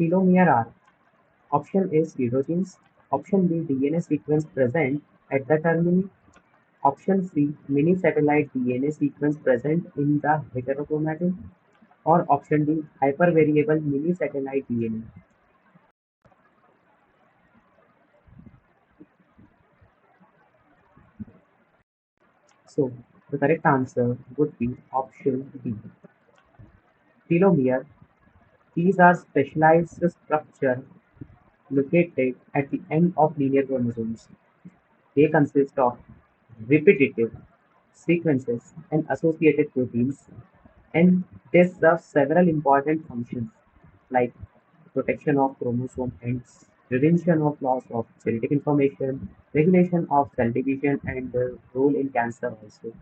telomere are option A pseudogenes, option B DNA sequence present at the termini, option C mini satellite DNA sequence present in the heterochromatin, or option D hypervariable mini satellite DNA. So the correct answer would be option B. Telomere. These are specialized structure located at the end of linear chromosomes. They consist of repetitive sequences and associated proteins, and they serve several important functions like protection of chromosome ends, prevention of loss of genetic information, regulation of cell division, and role in cancer also.